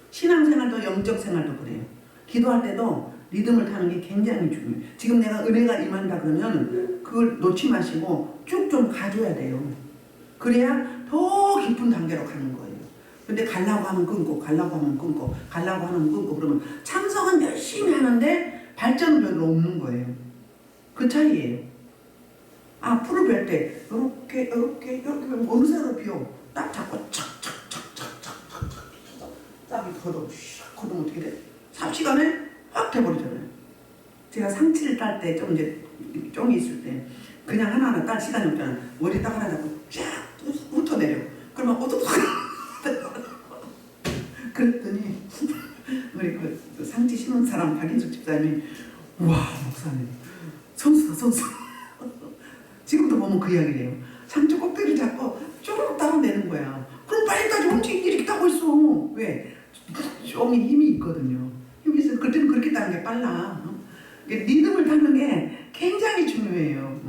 신앙생활도 영적 생활도 그래요. 기도할 때도 리듬을 타는 게 굉장히 중요해요. 지금 내가 은혜가 임한다 그러면 그걸 놓지 마시고 쭉 좀 가줘야 돼요. 그래야 더 깊은 단계로 가는 거예요. 근데 가려고 하면 끊고 가려고 하면 끊고 그러면 참석은 열심히 하는데 발전은 별로 없는 거예요. 그 차이예요. 풀을 벨 때 이렇게 어느 새로 비워 딱 잡고 착착착착착착 딱 걷어 걷으면 어떻게 돼? 3시간에 확 돼버리잖아요. 제가 상치를 딸 때 좀 이제 쫑이 있을 때 그냥 하나하나 딸 시간이 없잖아요. 머리 딱 하나 잡고 쫙 훑어내려. 그러면 어떡 그랬더니 우리 그 상치 심은 사람 박인숙 집사님이 우와 목사님 선수 지금도 보면 그 이야기를 해요. 상추 꼭대기를 잡고 쪼르륵 따라내는 거야. 그럼 빨리까지 엄청 이렇게 따고 있어. 왜? 쫑이 힘이 있거든요. 힘이 있어. 그때는 그렇게 따는 게 빨라. 리듬을 타는 게 굉장히 중요해요.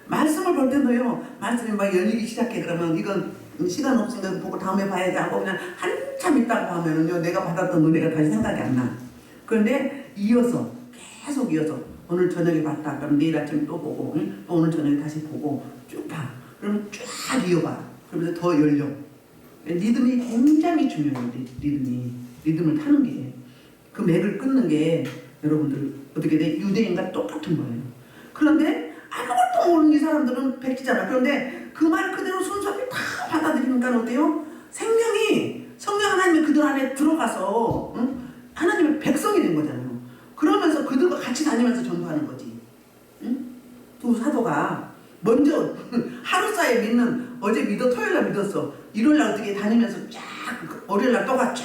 말씀을 볼 때도요. 말씀이 막 열리기 시작해. 그러면 이건 시간 없으니까 보고 다음에 봐야지 하고 그냥 한참 있다가 하면요. 내가 받았던 은혜가 다시 생각이 안 나. 그런데 계속 이어서 오늘 저녁에 봤다. 그럼 내일 아침 또 보고 또 오늘 저녁에 다시 보고 쭉 봐. 그러면 쫙 이어봐. 그러면서 더 열려. 리듬이 굉장히 중요해요. 리듬을 타는 게. 그 맥을 끊는 게 여러분들 어떻게 돼? 유대인과 똑같은 거예요. 그런데 아무것도 모르는 이 사람들은 백지잖아. 그런데 그 말 그대로 순수하게 다 받아들이니까 어때요? 성령 하나님이 그들 안에 들어가서 하나님의 백성이 된 거잖아요. 그러면서 그들과 같이 다니면서 전도하는 거지. 두 사도가 먼저 하루 사이에 믿는 어제 토요일날 믿었어. 일요일날 어떻게 다니면서 쫙 월요일날 또가 쫙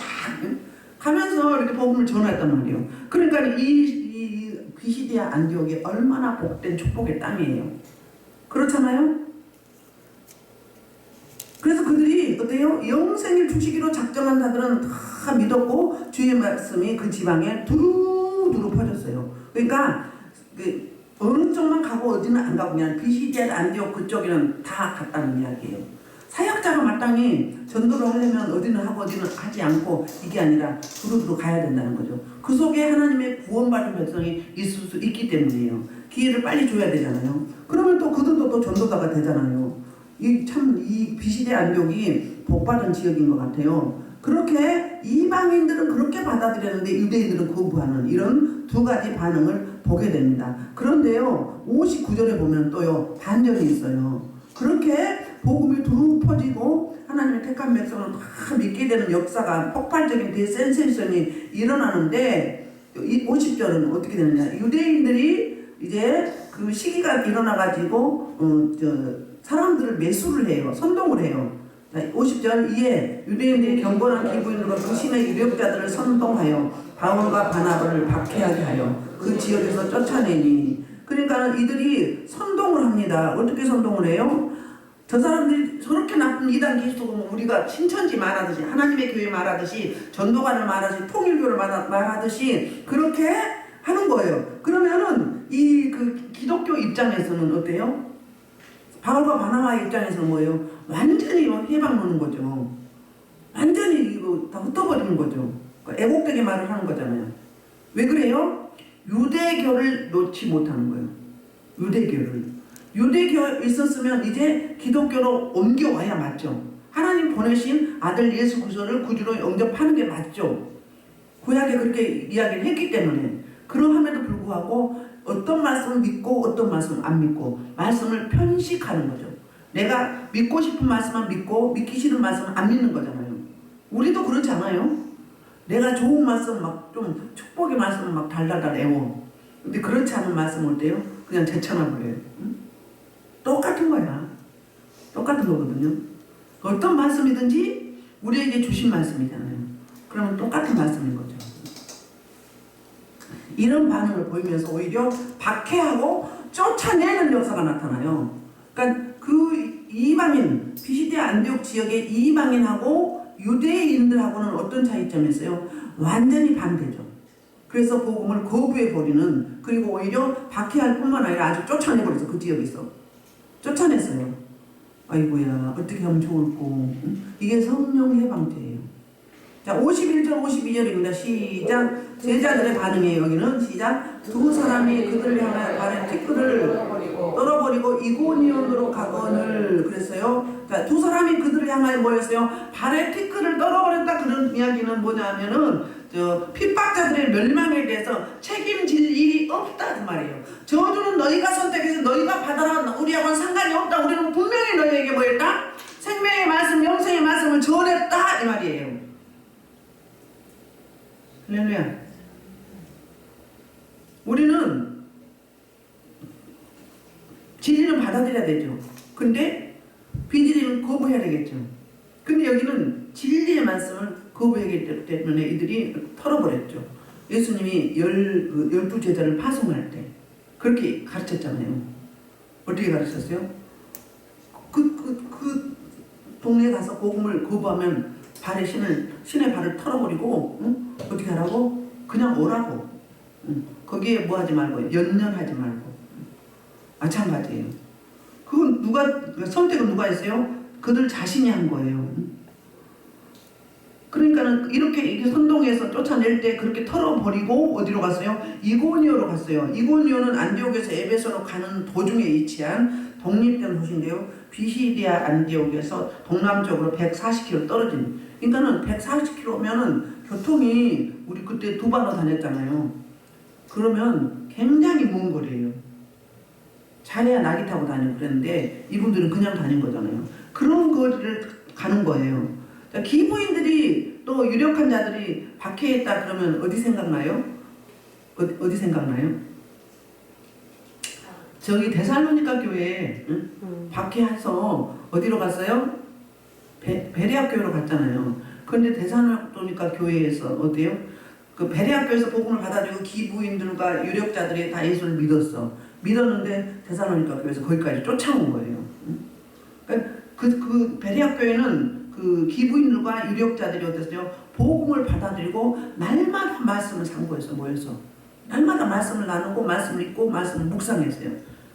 가면서 이렇게 복음을 전했단 말이에요. 그러니까 이 비시디아 안디옥이 얼마나 복된 축복의 땅이에요. 그렇잖아요? 그래서 그들이 어때요? 영생을 주시기로 작정한 자들은 다 믿었고 주의 말씀이 그 지방에 두루두루 퍼졌어요. 그러니까 어느 쪽만 가고 어디는 안 가고 그냥 비시디아 안디옥 그쪽에는 다 갔다는 이야기예요. 사역자가 마땅히 전도를 하려면 어디는 하고 어디는 하지 않고 이게 아니라 두루두루 가야 된다는 거죠. 그 속에 하나님의 구원받은 백성이 있을 수 있기 때문이에요. 기회를 빨리 줘야 되잖아요. 그러면 또 그들도 또 전도자가 되잖아요. 이 비시디아 안디옥이 복받은 지역인 것 같아요. 그렇게 이방인들은 그렇게 받아들였는데 유대인들은 거부하는 이런 두 가지 반응을 보게 됩니다. 그런데요 59절에 보면 또요 반전이 있어요. 그렇게 복음이 두루 퍼지고 하나님의 택한 백성을 다 믿게 되는 역사가 폭발적인 대센세이션이 일어나는데 50절은 어떻게 되느냐. 유대인들이 이제 그 시기가 일어나가지고 사람들을 매수를 해요. 선동을 해요. 50절 이에 유대인들이 경건한 기부인으로 그 신의 유력자들을 선동하여 바울과 바나바를 박해하게 하여 그 지역에서 쫓아내니. 그러니까 이들이 선동을 합니다. 어떻게 선동을 해요? 저 사람들이 저렇게 나쁜 이단 기수고 우리가 신천지 말하듯이 하나님의 교회 말하듯이 전도관을 말하듯이 통일교를 말하듯이 그렇게 하는 거예요. 그러면은 그 기독교 입장에서는 어때요? 바울과 바나바의 입장에서는 뭐예요? 완전히 해방 놓는 거죠. 완전히 이거 다 흩어버리는 거죠. 애국되게 말을 하는 거잖아요. 왜 그래요? 유대교를 놓지 못하는 거예요. 유대교 있었으면 이제 기독교로 옮겨와야 맞죠. 하나님 보내신 아들 예수 그리스도를 구주로 영접하는 게 맞죠. 구약에 그렇게 이야기를 했기 때문에. 그러함에도 불구하고 어떤 말씀을 믿고 어떤 말씀을 안 믿고 말씀을 편식하는 거죠. 내가 믿고 싶은 말씀만 믿고 믿기 싫은 말씀은 안 믿는 거잖아요. 우리도 그렇지 않아요? 내가 좋은 말씀 막 좀 축복의 말씀을 막 달달달 애워. 근데 그렇지 않은 말씀은 어때요? 그냥 제쳐놔버려요. 응? 똑같은 거야. 똑같은 거거든요. 어떤 말씀이든지 우리에게 주신 말씀이잖아요. 그러면 똑같은 말씀인 거죠. 이런 반응을 보이면서 오히려 박해하고 쫓아내는 역사가 나타나요. 그러니까 그 이방인, 피시디아 안디옥 지역의 이방인하고 유대인들하고는 어떤 차이점이 있어요? 완전히 반대죠. 그래서 복음을 거부해버리는, 그리고 오히려 박해할 뿐만 아니라 아주 쫓아내버려서 그 지역에서 쫓아냈어요. 아이고야 어떻게 하면 좋을꼬. 이게 성령 해방죄예요. 자 51절 52절입니다. 시작. 제자들의 반응이에요. 여기는 시작. 두 사람이 그들을 향하여 발에 티끌을 떨어버리고 이고니온으로 가거늘 그랬어요. 자, 두 사람이 그들을 향하여 뭐였어요? 발에 티끌을 떨어버렸다. 그런 이야기는 뭐냐면은 핍박자들의 멸망에 대해서 책임질 일이 없다는 말이에요. 저주는 너희가 선택해서 너희가 받아라. 우리하고는 상관이 없다. 우리는 분명히 너희에게 뭐였다? 생명의 말씀, 영생의 말씀을 전했다 이 말이에요. 할렐루야. 우리는 진리는 받아들여야 되죠. 근데 비진리는 거부해야 되겠죠. 근데 여기는 진리의 말씀을 거부하기 때문에 이들이 털어버렸죠. 예수님이 12제자를 파송할 때 그렇게 가르쳤잖아요. 어떻게 가르쳤어요? 그 동네에 가서 복음을 거부하면 신의 발을 털어버리고, 응? 어떻게 하라고? 그냥 오라고. 응. 거기에 뭐 하지 말고, 연연하지 말고. 마찬가지예요. 그건 선택은 누가 했어요? 그들 자신이 한 거예요. 그러니까는 이렇게 선동해서 쫓아낼 때 그렇게 털어버리고 어디로 갔어요? 이고니오로 갔어요. 이고니오는 안디옥에서 에베소로 가는 도중에 위치한 독립된 도시인데요. 비시디아 안디옥에서 동남쪽으로 140km 떨어진. 그러니까는 140km면은 교통이 우리 그때 두 발로 다녔잖아요. 그러면 굉장히 먼 거리예요. 잘해야 낙이 타고 다니고 그랬는데 이분들은 그냥 다닌 거잖아요. 그런 거리를 가는 거예요. 기부인들이 또 유력한 자들이 박해했다 그러면 어디 생각나요? 어디 생각나요? 저기 데살로니가 교회에 박해해서 어디로 갔어요? 베레아 교회로 갔잖아요. 그런데 데살로니가 교회에서 어때요? 그 베레아 교회에서 복음을 받아들이고 기부인들과 유력자들이 다 예수를 믿었는데 데살로니가 교회에서 거기까지 쫓아온 거예요. 그러니까 그 베레아 교회는 그 기부인들과 유력자들이 어땠어요? 복음을 받아들이고 날마다 말씀을 상고해서 모여서 날마다 말씀을 나누고 말씀을 읽고 말씀을 묵상했어요.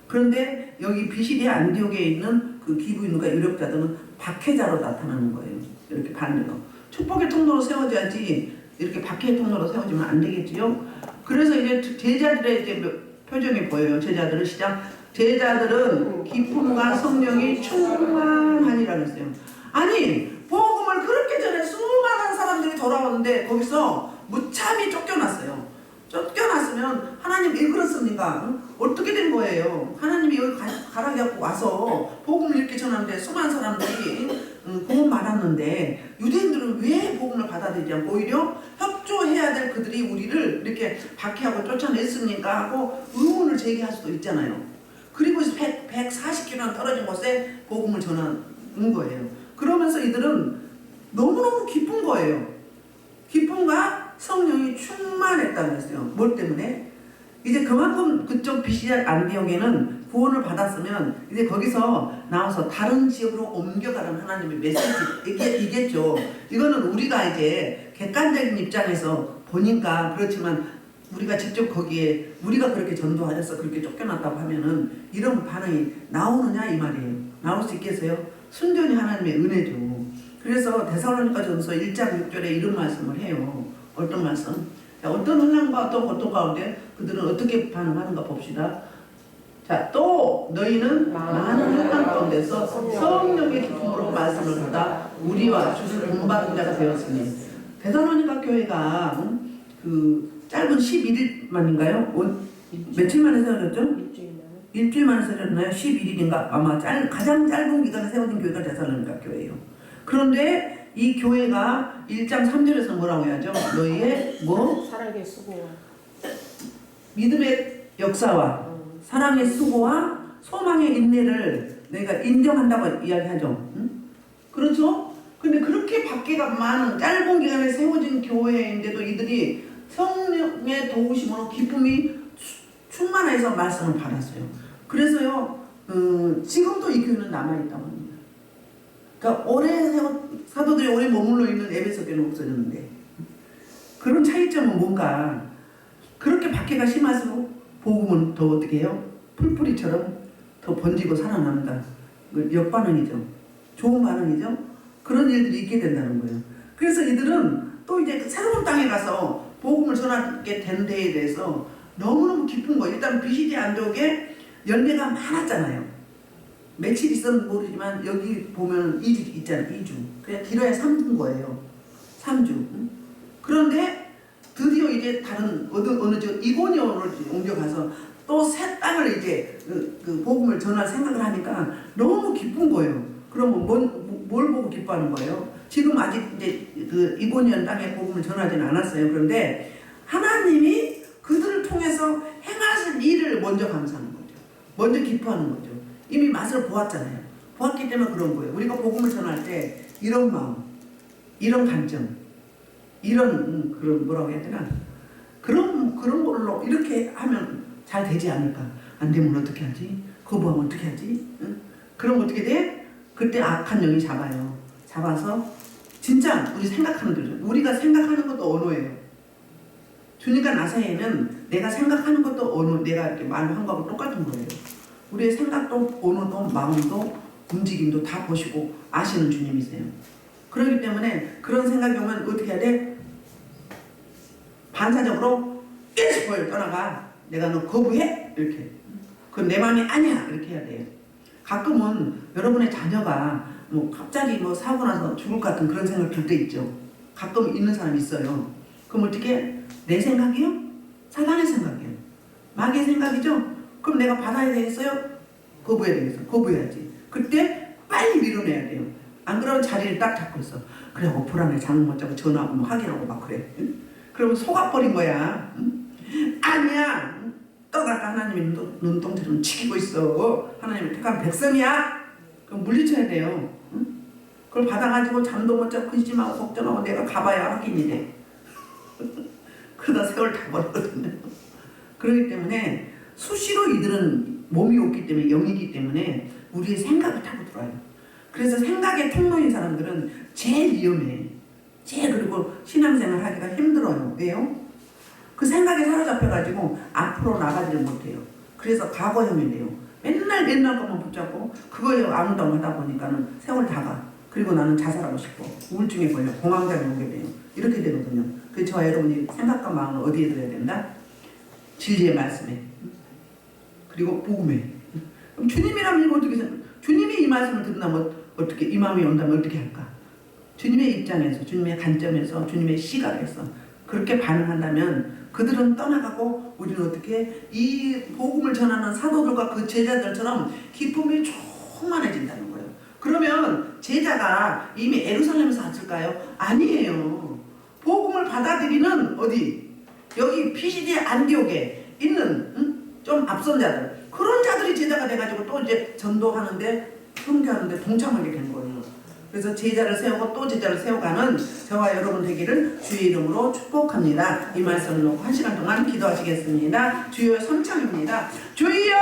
그런데 여기 비시디아 안디옥에 있는 그 기부인과 유력자들은 박해자로 나타나는 거예요. 이렇게 반대로. 축복의 통로로 세워져야지 이렇게 박해의 통로로 세워지면 안 되겠지요. 그래서 이제 제자들의 이제 표정이 보여요. 제자들은 시작. 제자들은 기쁨과 성령이 충만하니라 그랬어요. 아니 복음을 그렇게 전해 수많은 사람들이 돌아오는데 거기서 무참히 쫓겨났어요. 쫓겨났으면 하나님 왜 그렇습니까? 어떻게 된 거예요? 하나님이 여기 가라게 갖고 와서 복음을 이렇게 전하는데 수많은 사람들이 복음 받았는데 유대인들은 왜 복음을 받아들이지 않고 오히려 협조해야 될 그들이 우리를 이렇게 박해하고 쫓아냈습니까? 하고 의문을 제기할 수도 있잖아요. 그리고 140km 떨어진 곳에 복음을 전하는 거예요. 그러면서 이들은 너무너무 기쁜 거예요. 기쁨과 성령이 충만했다고 했어요. 뭘 때문에? 이제 그만큼 그쪽 비시디아 안디옥에는 구원을 받았으면 이제 거기서 나와서 다른 지역으로 옮겨가라는 하나님의 메시지이겠죠. 이거는 우리가 이제 객관적인 입장에서 보니까 그렇지만 우리가 직접 거기에 우리가 그렇게 전도하셔서 그렇게 쫓겨났다고 하면은 이런 반응이 나오느냐 이 말이에요. 나올 수 있겠어요? 순전히 하나님의 은혜죠. 그래서 데살로니가전서 1장 6절에 이런 말씀을 해요. 어떤 말씀? 어떤 환난과 어떤 고통 가운데 그들은 어떻게 반응하는가 봅시다. 자, 또 너희는 많은 흑암 가운데서 성령의 기쁨으로 말씀을 듣다 우리와 주를 본받은 자가 되었으니. 데살로니가 교회가 그 짧은 11일만인가요? 며칠 만에 세워졌죠? 일주일 만에 세워졌나요? 11일인가? 아마 가장 짧은 기간에 세워진 교회가 데살로니가 교회예요. 그런데 이 교회가 1장 3절에서 뭐라고 해야죠? 너희의 뭐? 사랑의 수고, 믿음의 역사와 사랑의 수고와 소망의 인내를 내가 인정한다고 이야기하죠. 응? 그렇죠? 근데 그렇게 밖에가 많은 짧은 기간에 세워진 교회인데도 이들이 성령의 도우심으로 기쁨이 충만해서 말씀을 받았어요. 그래서요, 지금도 이 교회는 남아있다고 합니다. 그러니까 사도들이 오래 머물러 있는 에베소 교회는 없어졌는데, 그런 차이점은 뭔가, 그렇게 밖에가 심할수록 복음은 더 어떻게 해요? 풀뿌리처럼 더 번지고 살아난다. 역반응이죠. 좋은 반응이죠. 그런 일들이 있게 된다는 거예요. 그래서 이들은 또 이제 새로운 땅에 가서 복음을 전하게 된 데에 대해서 너무너무 기쁜 거예요. 일단 비시디 안디옥에 연례가 많았잖아요. 며칠 있었는지 모르지만 여기 보면 2주 있잖아요. 2주. 그냥 길어야 3주인 거예요. 3주. 그런데 드디어 이제 다른 어느 저 이고니온으로 옮겨가서 또 새 땅을 이제 그 복음을 전할 생각을 하니까 너무 기쁜 거예요. 그러면 뭘 보고 기뻐하는 거예요? 지금 아직 이제 그 이고니온 땅에 복음을 전하지는 않았어요. 그런데 하나님이 그들을 통해서 행하실 일을 먼저 감사하는 거죠. 먼저 기뻐하는 거죠. 이미 맛을 보았잖아요. 보았기 때문에 그런 거예요. 우리가 복음을 전할 때 이런 마음, 이런 관점, 이런 그런 뭐라고 해야 되나? 그런 걸로 이렇게 하면 잘 되지 않을까? 안 되면 어떻게 하지? 거부하면 어떻게 하지? 응? 그럼 어떻게 돼? 그때 악한 영이 잡아요. 잡아서 진짜 우리 생각하는 대로, 우리가 생각하는 것도 언어예요. 주님과 나 사이에는 내가 생각하는 것도 언어, 내가 이렇게 말한 거하고 똑같은 거예요. 우리의 생각도 언어도 마음도 움직임도 다 보시고 아시는 주님이세요. 그렇기 때문에 그런 생각이 오면 어떻게 해야 돼? 반사적으로 일시포를 떠나가. 내가 너 거부해? 이렇게. 그건 내 마음이 아니야. 이렇게 해야 돼요. 가끔은 여러분의 자녀가 뭐 갑자기 뭐 사고 나서 죽을 것 같은 그런 생각 들 때 있죠. 가끔 있는 사람이 있어요. 그럼 어떻게? 내 생각이요? 사단의 생각이요. 마귀의 생각이죠? 그럼 내가 받아야 되겠어요? 거부해야 되겠어요? 거부해야지. 그때 빨리 밀어내야 돼요. 안 그러면 자리를 딱 잡고 있어. 그래, 불안해. 잠을 못 자고 전화하고 뭐 확인하고 막 그래. 응? 그러면 속아버린 거야. 응? 아니야. 응? 떠나가. 하나님이 눈동자를 치키고 있어. 하나님이 택한 백성이야. 그럼 물리쳐야 돼요. 응? 그걸 받아가지고 잠도 못 자고 근심하고 걱정하고 내가 가봐야 확인이 돼. 그러다 세월 다 버리거든요. 그렇기 때문에 수시로 이들은 몸이 없기 때문에 영이기 때문에 우리의 생각을 타고 들어와요. 그래서 생각의 통로인 사람들은 제일 위험해. 그리고 신앙생활 하기가 힘들어요. 왜요? 그 생각에 사로잡혀가지고 앞으로 나가지를 못해요. 그래서 과거형이 돼요. 맨날 것만 붙잡고 그거에 아무도 하다 보니까는 세월 다 가. 그리고 나는 자살하고 싶어. 우울증에 걸려. 공황장애 오게 돼요. 이렇게 되거든요. 그래서 저와 여러분이 생각과 마음을 어디에 들어야 된다? 진리의 말씀에. 그리고 복음에. 그럼 주님이라면 이거 어떻게 생각해? 주님이 이 말씀을 듣는다면 어떻게, 이 마음이 온다면 어떻게 할까? 주님의 입장에서, 주님의 관점에서, 주님의 시각에서 그렇게 반응한다면 그들은 떠나가고 우리는 어떻게 이 복음을 전하는 사도들과 그 제자들처럼 기쁨이 충만해진다는 거예요. 그러면 제자가 이미 예루살렘에서 왔을까요? 아니에요. 복음을 받아들이는 어디? 여기 피시디 안디옥에 있는 좀 앞선 자들, 그런 자들이 제자가 돼가지고 또 이제 전도하는데 선교하는데 동참하게 된 거예요. 그래서 제자를 세우고 또 제자를 세워가는 저와 여러분 되기를 주의 이름으로 축복합니다. 이 말씀을 놓고 1시간 동안 기도하시겠습니다. 주여 3창입니다. 주여